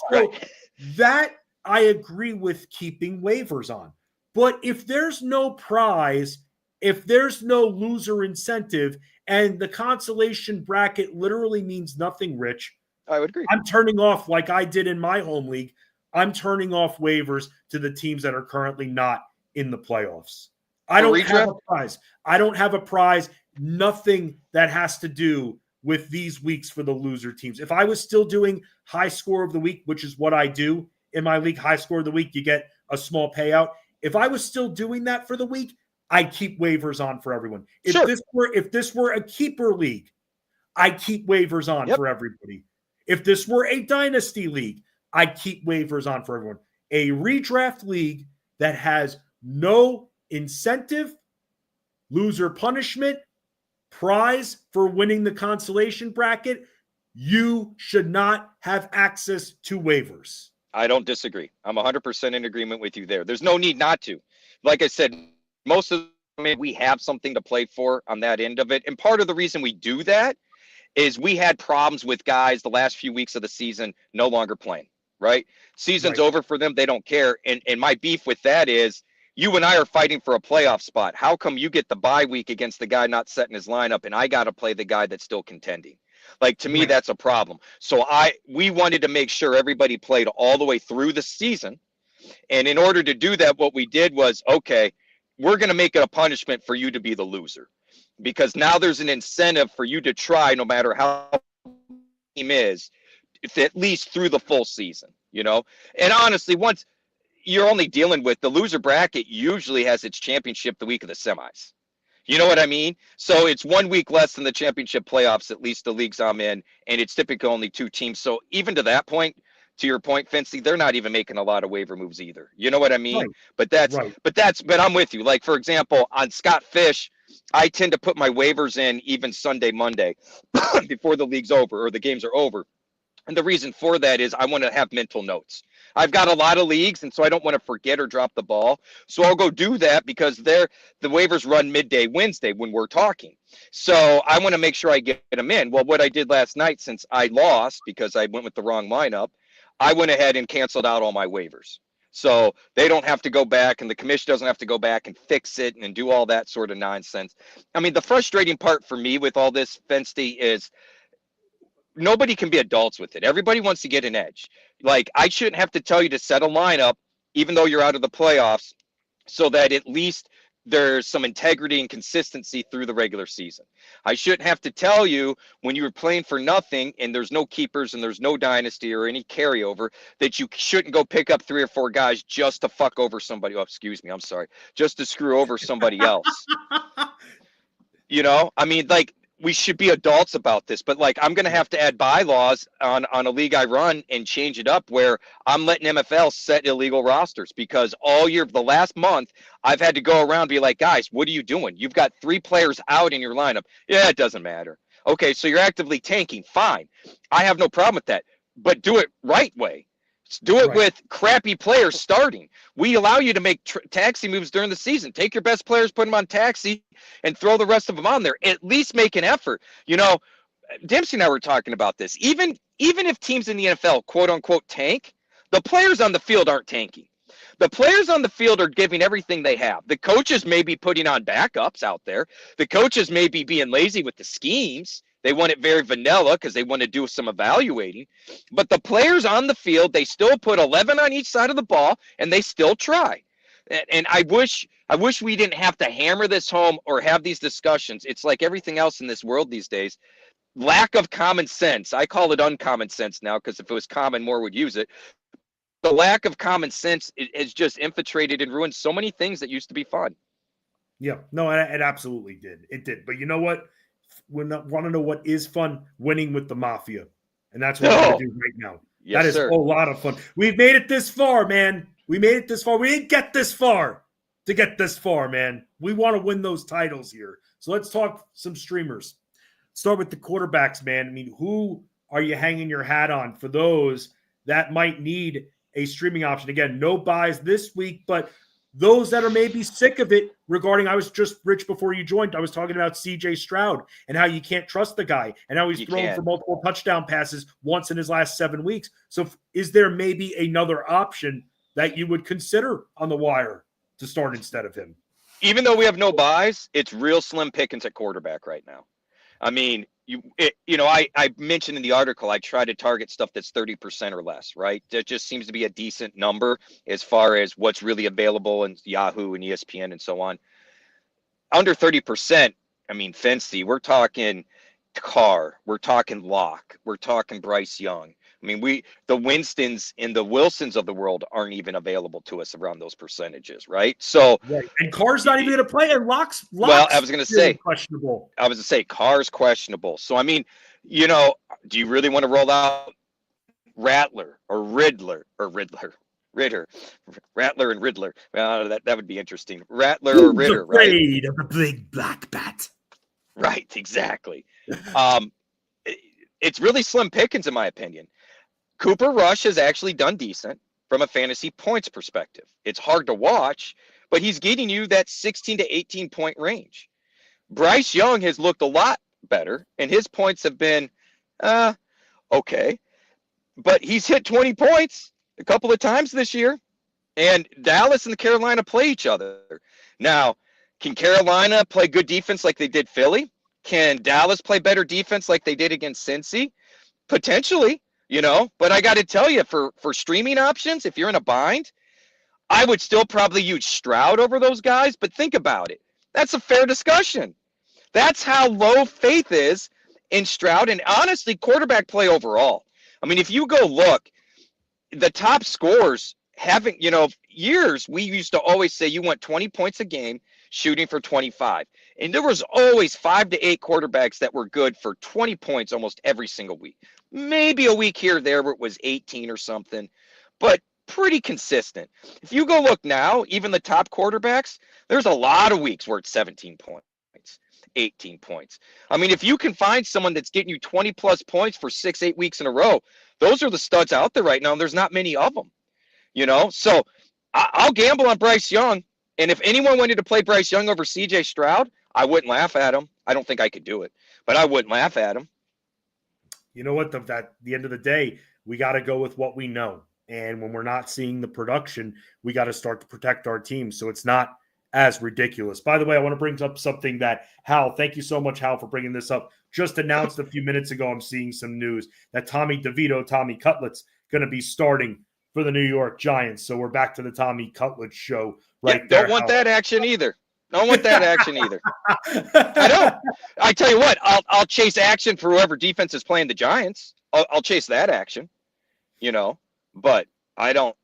That I agree with keeping waivers on. But if there's no prize, if there's no loser incentive, and the consolation bracket literally means nothing, Rich, I would agree. I'm turning off, like I did in my home league, I'm turning off waivers to the teams that are currently not in the playoffs. I don't have a prize. I don't have a prize. Nothing that has to do with these weeks for the loser teams. If I was still doing high score of the week, which is what I do in my league, high score of the week, you get a small payout. If I was still doing that for the week, I'd keep waivers on for everyone. If this were a keeper league, I'd keep waivers on for everybody. If this were a dynasty league, I'd keep waivers on for everyone. A redraft league that has no incentive, loser punishment, prize for winning the consolation bracket, you should not have access to waivers. I don't disagree. I'm 100% in agreement with you there. There's no need not to. Like I said, most of the time we have something to play for on that end of it. And part of the reason we do that is we had problems with guys the last few weeks of the season no longer playing, right? Season's over for them. They don't care. And my beef with that is you and I are fighting for a playoff spot. How come you get the bye week against the guy not setting his lineup, and I got to play the guy that's still contending? Like, to me, Right. that's a problem. So we wanted to make sure everybody played all the way through the season. And in order to do that, what we did was, okay, we're going to make it a punishment for you to be the loser, because now there's an incentive for you to try, no matter how the team is, if at least through the full season, you know? And honestly, once you're only dealing with the loser bracket, usually has its championship the week of the semis. You know what I mean? So it's 1 week less than the championship playoffs, at least the leagues I'm in, and it's typically only 2 teams. So even to that point, to your point, Fensty, they're not even making a lot of waiver moves either. You know what I mean? Right. But I'm with you. Like, for example, on Scott Fish, I tend to put my waivers in even Sunday, Monday before the league's over or the games are over. And the reason for that is I want to have mental notes. I've got a lot of leagues, and so I don't want to forget or drop the ball. So I'll go do that because the waivers run midday Wednesday when we're talking. So I want to make sure I get them in. Well, what I did last night, since I lost because I went with the wrong lineup, I went ahead and canceled out all my waivers. So they don't have to go back, and the commission doesn't have to go back and fix it and do all that sort of nonsense. I mean, the frustrating part for me with all this, Fensty, is nobody can be adults with it. Everybody wants to get an edge. Like, I shouldn't have to tell you to set a lineup, even though you're out of the playoffs, so that at least there's some integrity and consistency through the regular season. I shouldn't have to tell you when you're playing for nothing and there's no keepers and there's no dynasty or any carryover that you shouldn't go pick up 3 or 4 guys just to fuck over somebody. Oh, excuse me. I'm sorry. Just to screw over somebody else. You know, I mean, like, we should be adults about this, but like, I'm going to have to add bylaws on a league I run and change it up where I'm letting MFL set illegal rosters, because all year, the last month, I've had to go around and be like, guys, what are you doing? You've got 3 players out in your lineup. Yeah, it doesn't matter. Okay, so you're actively tanking. Fine. I have no problem with that, but do it right way. Do it with crappy players starting. We allow you to make taxi moves during the season. Take your best players, put them on taxi, and throw the rest of them on there. At least make an effort. You know, Dempsey and I were talking about this. Even if teams in the NFL, quote unquote, tank, the players on the field aren't tanking. The players on the field are giving everything they have. The coaches may be putting on backups out there. The coaches may be being lazy with the schemes. They want it very vanilla because they want to do some evaluating. But the players on the field, they still put 11 on each side of the ball, and they still try. And I wish we didn't have to hammer this home or have these discussions. It's like everything else in this world these days. Lack of common sense. I call it uncommon sense now, because if it was common, more would use it. The lack of common sense has just infiltrated and ruined so many things that used to be fun. Yeah, no, it absolutely did. It did. But you know what? We want to know what is fun? Winning with the Mafia. And that's what we're going to do right now. Yes, that is sir. a lot of fun. We've made it this far, man. We made it this far. We didn't get this far to get this far, man. We want to win those titles here. So let's talk some streamers. Start with the quarterbacks, man. I mean, who are you hanging your hat on for those that might need a streaming option? Again, no buys this week, but those that are maybe sick of it regarding, I was just, Rich, before you joined, I was talking about CJ Stroud and how you can't trust the guy and how he's thrown for multiple touchdown passes once in his last 7 weeks. So is there maybe another option that you would consider on the wire to start instead of him? Even though we have no buys, it's real slim pickings at quarterback right now. I mean, I mentioned in the article, I try to target stuff that's 30% or less, right? That just seems to be a decent number as far as what's really available in Yahoo and ESPN and so on. Under 30%, I mean, Fensty, we're talking Carr, we're talking Locke, we're talking Bryce Young. I mean, the Winstons and the Wilsons of the world aren't even available to us around those percentages, right? So, right. And Carr's not even going to play, and Locke's well, I was going to say questionable. I was going to say Carr's questionable. So, I mean, do you really want to roll out Rattler or Riddler? Rattler and Riddler. That would be interesting. Rattler or Ritter, afraid of the big black bat. Right, exactly. It's really slim pickings, in my opinion. Cooper Rush has actually done decent from a fantasy points perspective. It's hard to watch, but he's getting you that 16 to 18 point range. Bryce Young has looked a lot better, and his points have been okay. But he's hit 20 points a couple of times this year. And Dallas and Carolina play each other. Now, can Carolina play good defense like they did Philly? Can Dallas play better defense like they did against Cincy? Potentially, But I got to tell you, for streaming options, if you're in a bind, I would still probably use Stroud over those guys. But think about it. That's a fair discussion. That's how low faith is in Stroud and honestly quarterback play overall. I mean, if you go look, the top scores haven't, years we used to always say you want 20 points a game shooting for 25. And there was always 5 to 8 quarterbacks that were good for 20 points almost every single week. Maybe a week here or there where it was 18 or something, but pretty consistent. If you go look now, even the top quarterbacks, there's a lot of weeks where it's 17 points, 18 points. I mean, if you can find someone that's getting you 20 plus points for 6-8 weeks in a row, those are the studs out there right now. And there's not many of them, So I'll gamble on Bryce Young. And if anyone wanted to play Bryce Young over CJ Stroud, I wouldn't laugh at him. I don't think I could do it, but I wouldn't laugh at him. You know what? At the end of the day, we got to go with what we know. And when we're not seeing the production, we got to start to protect our team. So it's not as ridiculous. By the way, I want to bring up something that Hal, thank you so much, Hal, for bringing this up. Just announced a few minutes ago, I'm seeing some news that Tommy Cutlets, going to be starting for the New York Giants. So we're back to the Tommy Cutlets show right there. Don't want that action either. Don't want that action either. I don't. I tell you what, I'll chase action for whoever defense is playing the Giants. I'll chase that action, but I don't.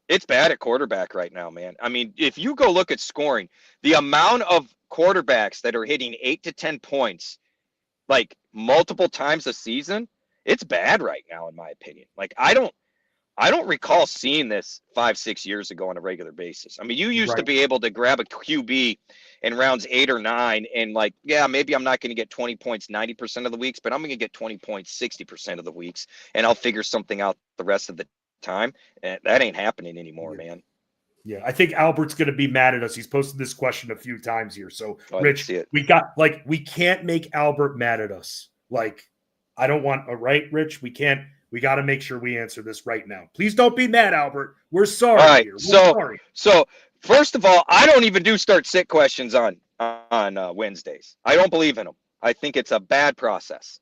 It's bad at quarterback right now, man. I mean, if you go look at scoring, the amount of quarterbacks that are hitting 8 to 10 points, like multiple times a season, it's bad right now, in my opinion. Like, I don't recall seeing this 5-6 years ago on a regular basis. I mean, you used to be able to grab a QB in rounds 8 or 9 and maybe I'm not going to get 20 points 90% of the weeks, but I'm going to get 20 points 60% of the weeks, and I'll figure something out the rest of the time. And that ain't happening anymore, man. Yeah, I think Albert's going to be mad at us. He's posted this question a few times here. So, Rich, we can't make Albert mad at us. I don't want right, Rich? We got to make sure we answer this right now. Please don't be mad, Albert. We're sorry. All right. Here. Sorry. So first of all, I don't even do start sit questions on Wednesdays. I don't believe in them. I think it's a bad process.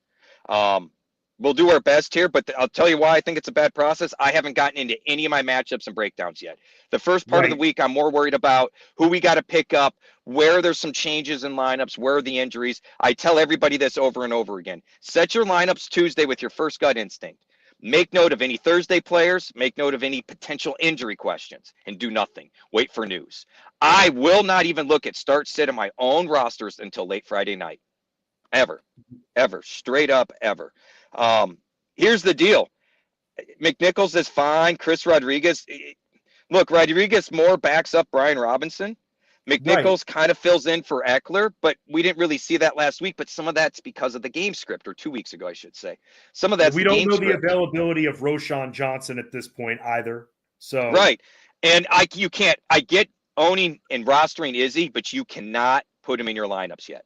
We'll do our best here, but I'll tell you why I think it's a bad process. I haven't gotten into any of my matchups and breakdowns yet. The first part of the week, I'm more worried about who we got to pick up, where there's some changes in lineups, where are the injuries. I tell everybody this over and over again. Set your lineups Tuesday with your first gut instinct. Make note of any Thursday players, make note of any potential injury questions, and do nothing. Wait for news. I will not even look at start sit in my own rosters until late Friday night. Ever. Straight up, ever. Here's the deal. McNichols is fine. Chris Rodriguez. Look, Rodriguez more backs up Brian Robinson. McNichols kind of fills in for Eckler, but we didn't really see that last week. But some of that's because of the game script, or 2 weeks ago, I should say. Some of that's we don't know the availability of Roschon Johnson at this point either. So and I get owning and rostering Izzy, but you cannot put him in your lineups yet.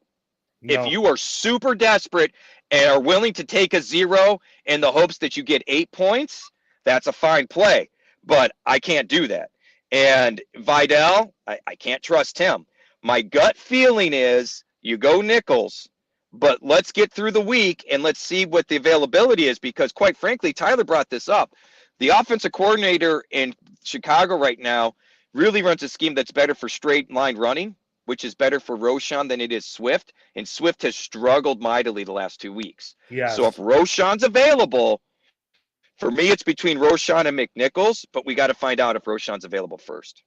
No. If you are super desperate and are willing to take a 0 in the hopes that you get 8 points, that's a fine play. But I can't do that. And Vidal, I can't trust him. My gut feeling is you go Nichols, but let's get through the week and let's see what the availability is, because quite frankly, Tyler brought this up. The offensive coordinator in Chicago right now really runs a scheme that's better for straight line running, which is better for Roschon than it is Swift. And Swift has struggled mightily the last 2 weeks. Yeah. So if Roschon's available, for me, it's between Roschon and McNichols, but we got to find out if Roschon's available first.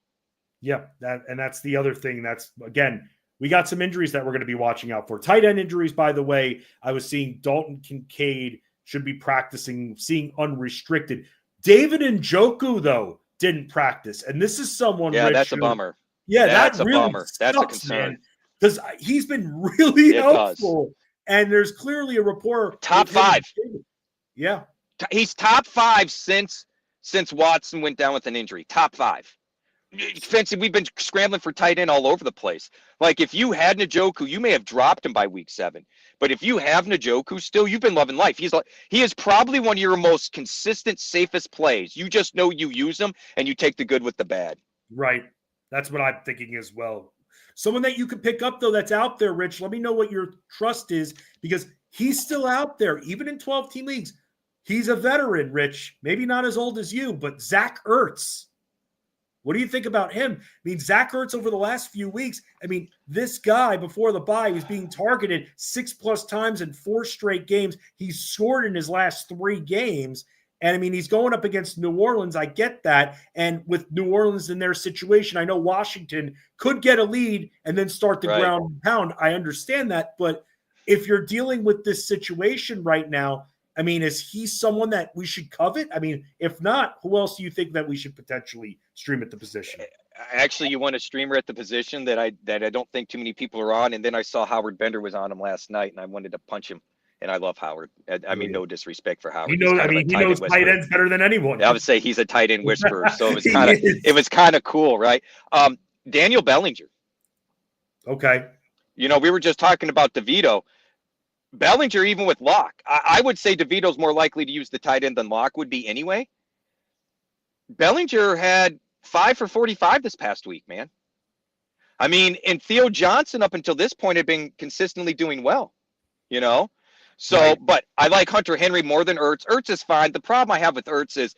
Yeah, that's the other thing. That's, again, we got some injuries that we're going to be watching out for. Tight end injuries, by the way, I was seeing Dalton Kincaid should be practicing, seeing unrestricted. David Njoku, though, didn't practice. And this is someone. Yeah, that's a bummer. Yeah, that's a really bummer. Sucks, that's a concern. Because he's been really helpful. And there's clearly a rapport. Top 5. Yeah. He's top 5 since Watson went down with an injury. Top 5. Fensty, we've been scrambling for tight end all over the place. Like, if you had Njoku, you may have dropped him by week 7. But if you have Njoku still, you've been loving life. He is probably one of your most consistent, safest plays. You just know you use him, and you take the good with the bad. Right. That's what I'm thinking as well. Someone that you could pick up, though, that's out there, Rich, let me know what your trust is, because he's still out there, even in 12-team leagues. He's a veteran, Rich. Maybe not as old as you, but Zach Ertz. What do you think about him? I mean, Zach Ertz over the last few weeks, I mean, this guy before the bye was being targeted 6+ times in 4 straight games. He's scored in his last 3 games. And I mean, he's going up against New Orleans. I get that. And with New Orleans in their situation, I know Washington could get a lead and then start the ground and pound. I understand that. But if you're dealing with this situation right now, I mean, is he someone that we should covet? I mean, if not, who else do you think that we should potentially stream at the position? Actually, you want a streamer at the position that I don't think too many people are on. And then I saw Howard Bender was on him last night, and I wanted to punch him. And I love Howard. I mean, no disrespect for Howard. He knows tight ends better than anyone. I would say he's a tight end whisperer. So it was kind of cool, right? Daniel Bellinger. Okay. You know, we were just talking about DeVito. Bellinger, even with Locke, I would say DeVito's more likely to use the tight end than Locke would be anyway. Bellinger had 5 for 45 this past week, man. I mean, and Theo Johnson up until this point had been consistently doing well, you know? So, right. But I like Hunter Henry more than Ertz. Ertz is fine. The problem I have with Ertz is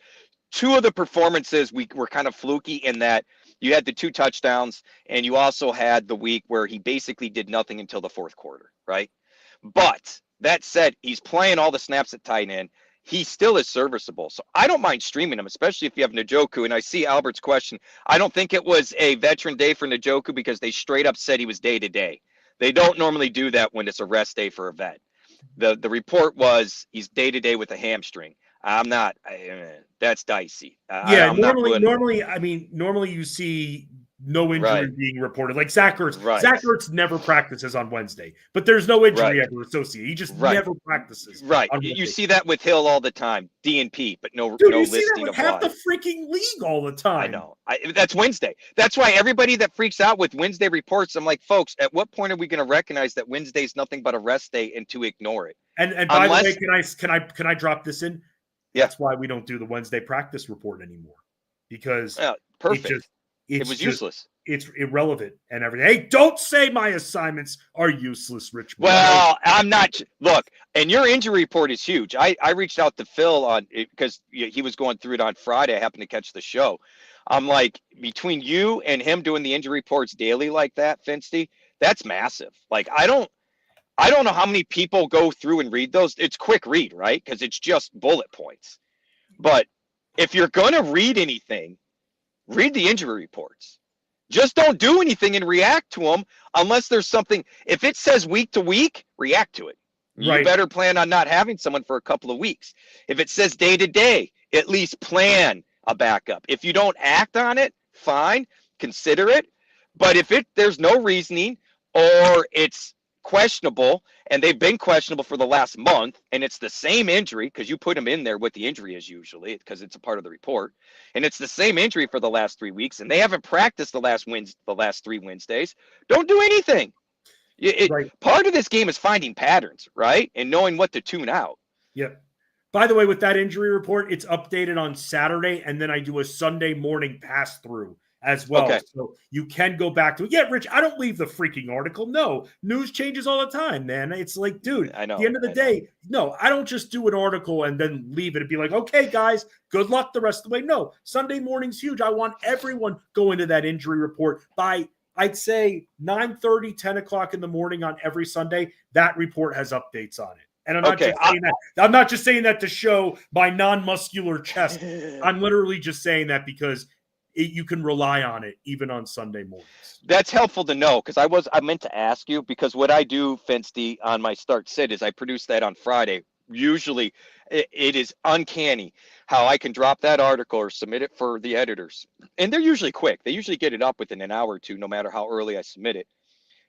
2 of the performances were kind of fluky in that you had the 2 touchdowns and you also had the week where he basically did nothing until the 4th quarter, right? But that said, he's playing all the snaps at tight end. He still is serviceable. So I don't mind streaming him, especially if you have Njoku. And I see Albert's question. I don't think it was a veteran day for Njoku because they straight up said he was day-to-day. They don't normally do that when it's a rest day for a vet. The report was he's day-to-day with a hamstring. That's dicey. Normally you see no injury being reported. Like Zach Ertz. Right. Zach Ertz never practices on Wednesday, but there's no injury ever associated. He just never practices. Right. You see that with Hill all the time. DNP, but no you listing see that with half the freaking league all the time. I know. That's Wednesday. That's why everybody that freaks out with Wednesday reports, I'm like, folks, at what point are we going to recognize that Wednesday is nothing but a rest day and to ignore it? And by the way, can I drop this in? Yeah. That's why we don't do the Wednesday practice report anymore, because perfect. It was useless. It's irrelevant and everything. Hey, don't say my assignments are useless, Rich. Well, I'm not. Look, and your injury report is huge. I reached out to Phil on it because he was going through it on Friday. I happened to catch the show. I'm like, between you and him doing the injury reports daily like that, Fensty, that's massive. Like, I don't know how many people go through and read those. It's quick read, right? Because it's just bullet points. But if you're going to read anything, read the injury reports. Just don't do anything and react to them unless there's something. If it says week to week, react to it. You better plan on not having someone for a couple of weeks. If it says day to day, at least plan a backup. If you don't act on it, fine, consider it. But if there's no reasoning or it's questionable, and they've been questionable for the last month, and it's the same injury because you put them in there what the injury is usually because it's a part of the report, and it's the same injury for the last 3 weeks, and they haven't practiced the last 3 Wednesdays. Don't do anything. Part of this game is finding patterns, right, and knowing what to tune out. Yep. By the way, with that injury report, it's updated on Saturday, and then I do a Sunday morning pass through as well. Okay. So you can go back to it. Yeah, Rich, I don't leave the freaking article. No, news changes all the time, man. It's like, dude, I know, at the end of the day, no, I don't just do an article and then leave it and be like, okay, guys, good luck the rest of the way. No, Sunday morning's huge. I want everyone going to that injury report by, I'd say 9:30, 10 o'clock in the morning on every Sunday. That report has updates on it. And I'm not just saying that to show my non-muscular chest. I'm literally just saying that because you can rely on it even on Sunday mornings. That's helpful to know because I meant to ask you because what I do, Fensty, on my start sit is I produce that on Friday. Usually it is uncanny how I can drop that article or submit it for the editors. And they're usually quick. They usually get it up within an hour or two, no matter how early I submit it.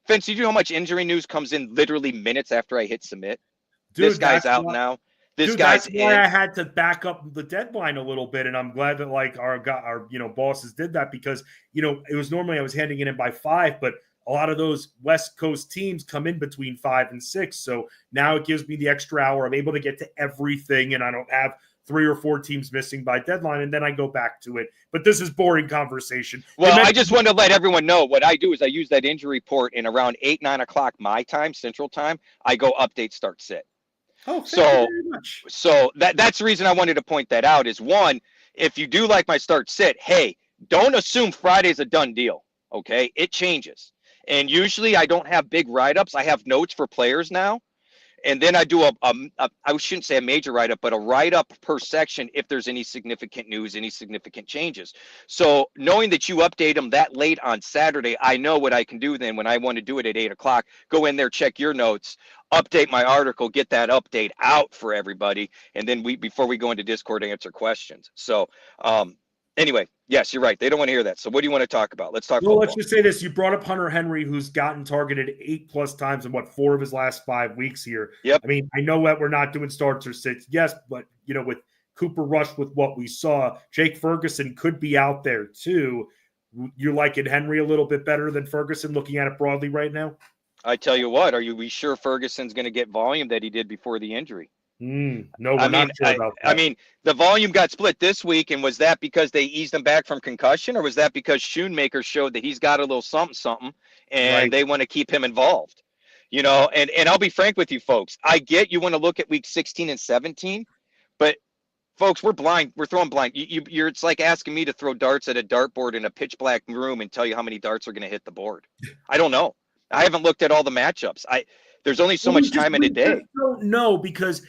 Fensty, do you know how much injury news comes in literally minutes after I hit submit? Dude, this guy's out now. This guy's that's why I had to back up the deadline a little bit, and I'm glad that like our bosses did that, because it was normally I was handing it in by 5, but a lot of those West Coast teams come in between 5 and 6, so now it gives me the extra hour. I'm able to get to everything, and I don't have 3 or 4 teams missing by deadline, and then I go back to it. But this is boring conversation. Well, I just want to let everyone know what I do is I use that injury report, and around 8, 9 o'clock my time, Central Time, I go update, start, sit. Oh, thank you very much. So that's the reason I wanted to point that out is, one, if you do like my start sit, hey, don't assume Friday's a done deal. Okay. It changes. And usually I don't have big write-ups. I have notes for players now. And then I do I shouldn't say a major write-up, but a write-up per section if there's any significant news, any significant changes. So knowing that you update them that late on Saturday, I know what I can do then when I want to do it at 8 o'clock. Go in there, check your notes, update my article, get that update out for everybody. And then before we go into Discord, answer questions. So anyway, yes, you're right. They don't want to hear that. So what do you want to talk about? Let's talk football. Let's just say this. You brought up Hunter Henry, who's gotten targeted 8+ times in 4 of his last 5 weeks here. Yep. I mean, I know that we're not doing starts or sits. Yes, but with Cooper Rush, with what we saw, Jake Ferguson could be out there too. You're liking Henry a little bit better than Ferguson, looking at it broadly right now? I tell you what, we sure Ferguson's going to get volume that he did before the injury? No, we're not sure about that. I mean, the volume got split this week, and was that because they eased him back from concussion, or was that because Schoonmaker showed that he's got a little something, and they want to keep him involved? And I'll be frank with you folks. I get you want to look at week 16 and 17, but folks, we're blind. We're throwing blind. It's like asking me to throw darts at a dartboard in a pitch black room and tell you how many darts are going to hit the board. I don't know. I haven't looked at all the matchups. There's only so much time in a day. Don't know, because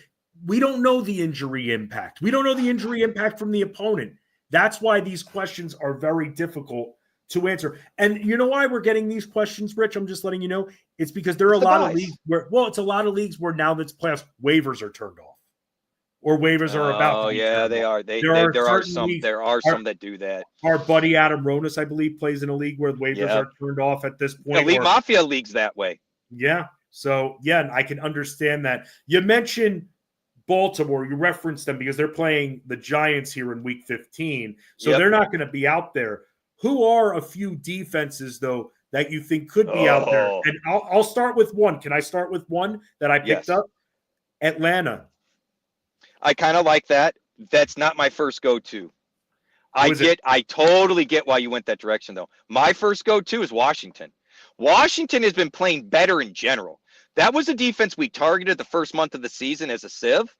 we don't know the injury impact. We don't know the injury impact from the opponent. That's why these questions are very difficult to answer. And you know why we're getting these questions, Rich? I'm just letting you know. It's because there are a lot of leagues where, it's a lot of leagues where now that's playoffs, waivers are turned off, or waivers are about. Oh yeah, they are. There are some that do that. Our buddy Adam Ronas, I believe, plays in a league where waivers are turned off at this point. Elite Mafia leagues that way. Yeah. So yeah, I can understand that. You mentioned Baltimore, you referenced them because they're playing the Giants here in week 15. So they're not going to be out there. Who are a few defenses, though, that you think could be out there? And I'll start with one. Can I start with one that I picked up? Atlanta. I kind of like that. That's not my first go-to. I totally get why you went that direction, though. My first go-to is Washington. Washington has been playing better in general. That was a defense we targeted the first month of the season as a sieve.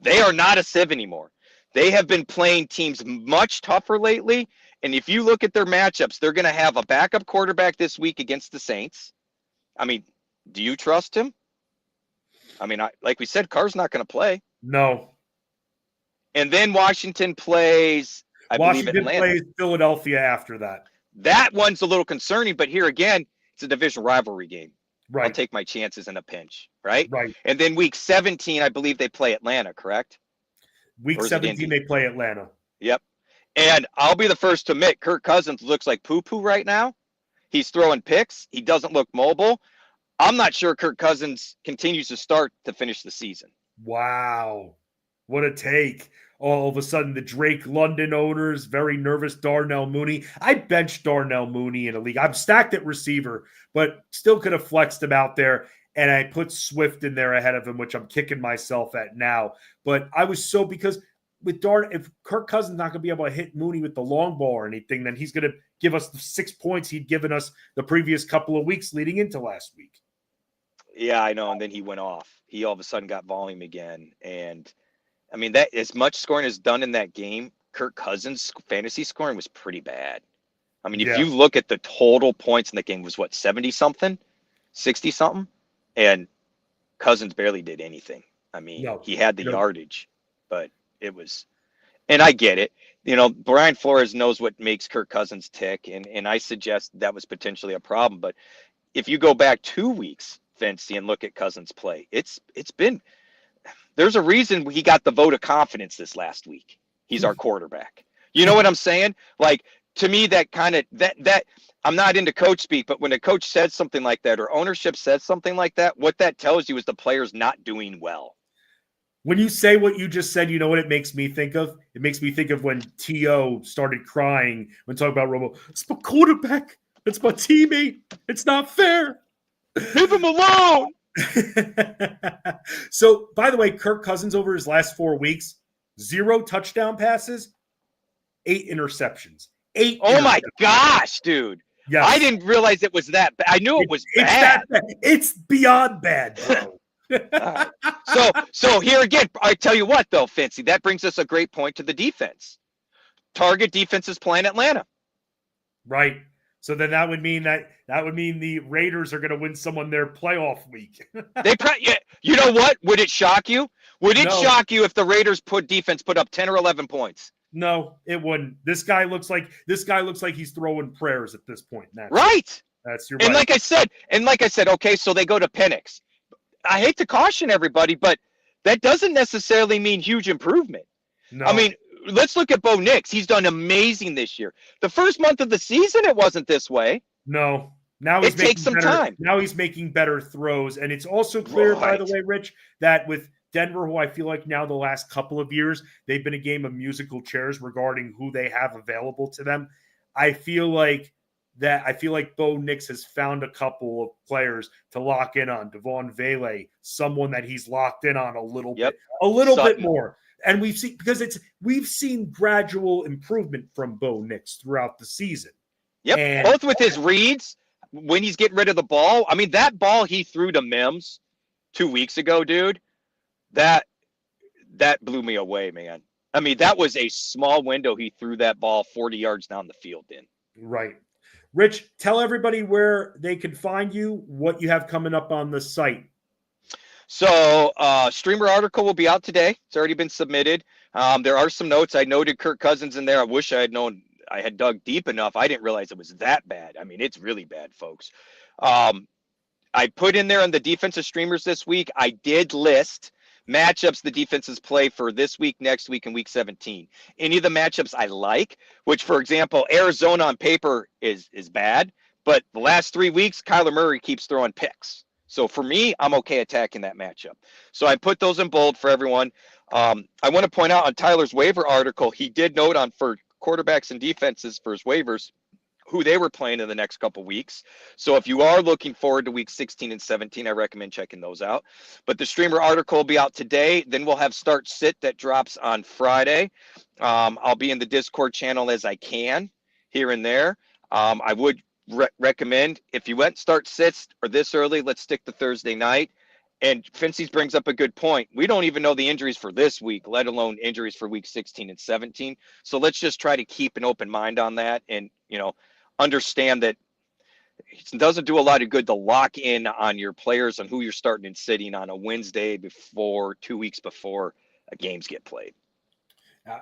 They are not a sieve anymore. They have been playing teams much tougher lately. And if you look at their matchups, they're going to have a backup quarterback this week against the Saints. I mean, do you trust him? I mean, like we said, Carr's not going to play. No. And then Washington plays, Washington plays Philadelphia after that. That one's a little concerning, but here again, it's a division rivalry game. Right. I'll take my chances in a pinch, right? Right. And then week 17, I believe they play Atlanta, correct? Week 17, they play Atlanta. Yep. And I'll be the first to admit, Kirk Cousins looks like poo-poo right now. He's throwing picks. He doesn't look mobile. I'm not sure Kirk Cousins continues to start to finish the season. Wow. What a take. All of a sudden, the Drake London owners, very nervous. Darnell Mooney. I benched Darnell Mooney in a league. I'm stacked at receiver, but still could have flexed him out there. And I put Swift in there ahead of him, which I'm kicking myself at now. But I was because with if Kirk Cousins not going to be able to hit Mooney with the long ball or anything, then he's going to give us the 6 points he'd given us the previous couple of weeks leading into last week. Yeah, I know. And then he went off. He all of a sudden got volume again. And I mean, that as much scoring is done in that game, Kirk Cousins' fantasy scoring was pretty bad. I mean, if you look at the total points in the game was 70-something, 60-something, and Cousins barely did anything. I mean, he had the yardage, but it was, and I get it. Brian Flores knows what makes Kirk Cousins tick, and I suggest that was potentially a problem. But if you go back 2 weeks, Fensty, and look at Cousins' play, it's been. There's a reason he got the vote of confidence this last week. He's our quarterback. You know what I'm saying? Like, to me, that kind of that I'm not into coach speak, but when a coach says something like that or ownership says something like that, what that tells you is the player's not doing well. When you say what you just said, you know what it makes me think of? It makes me think of when T.O. started crying when talking about Romo. It's my quarterback. It's my teammate. It's not fair. Leave him alone. So, by the way, Kirk Cousins over his last 4 weeks, 0 touchdown passes, 8 interceptions. Oh my gosh, dude. Yes. I didn't realize it was that bad. I knew it was bad. It's beyond bad, bro. Right. So here again, I tell you what, though, Fensty, that brings us a great point to the defense. Target defense is playing Atlanta. Right. So then that would mean the Raiders are going to win someone their playoff week. You know what? Would it shock you? Would it No. shock you if the Raiders put up 10 or 11 points? No, it wouldn't. This guy looks like he's throwing prayers at this point. Right. You're and right. like I said, okay, so they go to Penix. I hate to caution everybody, but that doesn't necessarily mean huge improvement. No. I mean, let's look at Bo Nix. He's done amazing this year. The first month of the season, it wasn't this way. No. Now it takes some time. Now he's making better throws. And it's also clear, by the way, Rich, that with Denver, who I feel like now the last couple of years, they've been a game of musical chairs regarding who they have available to them. I feel like Bo Nix has found a couple of players to lock in on. Devon Vele, someone that he's locked in on a little bit more. And we've seen gradual improvement from Bo Nix throughout the season. Yep, and both with his reads when he's getting rid of the ball. I mean, that ball he threw to Mims 2 weeks ago, dude, that blew me away, man. I mean, that was a small window he threw that ball 40 yards down the field in. Right. Rich, tell everybody where they can find you, what you have coming up on the site. So, streamer article will be out today. It's already been submitted. There are some notes. I noted Kirk Cousins in there. I wish I had known. I had dug deep enough. I didn't realize it was that bad. I mean, it's really bad, folks. I put in there on the defensive streamers this week. I did list matchups the defenses play for this week, next week, and week 17. Any of the matchups I like, which, for example, Arizona on paper is bad, but the last 3 weeks, Kyler Murray keeps throwing picks. So for me, I'm okay attacking that matchup. So I put those in bold for everyone. I want to point out on Tyler's waiver article, he did note on for quarterbacks and defenses for his waivers who they were playing in the next couple weeks. So if you are looking forward to week 16 and 17, I recommend checking those out. But the streamer article will be out today. Then we'll have start sit that drops on Friday. I'll be in the Discord channel as I can here and there. I would recommend if you went start sits or this early, let's stick to Thursday night. And Fency brings up a good point. We don't even know the injuries for this week, let alone injuries for week 16 and 17. So let's just try to keep an open mind on that and, understand that it doesn't do a lot of good to lock in on your players on who you're starting and sitting on a Wednesday before 2 weeks before games get played.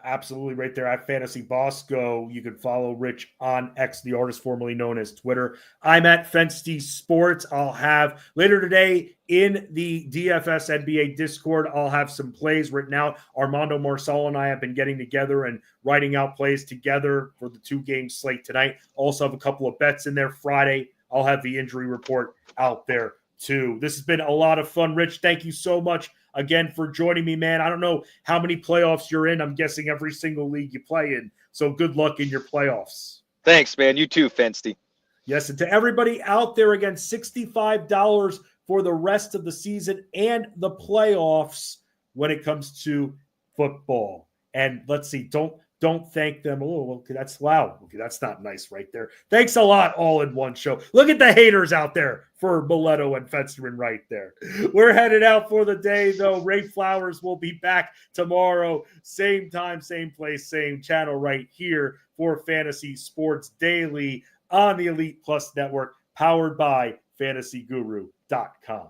Absolutely right there at Fantasy Bosco. You can follow Rich on X, the artist formerly known as Twitter. I'm at Fensty Sports. I'll have later today in the DFS NBA Discord, I'll have some plays written out. Armando Marcel and I have been getting together and writing out plays together for the 2-game slate tonight. Also have a couple of bets in there Friday. I'll have the injury report out there too. This has been a lot of fun, Rich. Thank you so much again for joining me, man. I don't know how many playoffs you're in. I'm guessing every single league you play in. So good luck in your playoffs. Thanks, man. You too, Fensty. Yes, and to everybody out there, again, $65 for the rest of the season and the playoffs when it comes to football. And let's see, don't thank them. Oh, okay, that's loud. Okay, that's not nice right there. Thanks a lot, all in one show. Look at the haters out there for Mileto and Fensterman right there. We're headed out for the day, though. Ray Flowers will be back tomorrow. Same time, same place, same channel right here for Fantasy Sports Daily on the Elite Plus Network, powered by fantasyguru.com.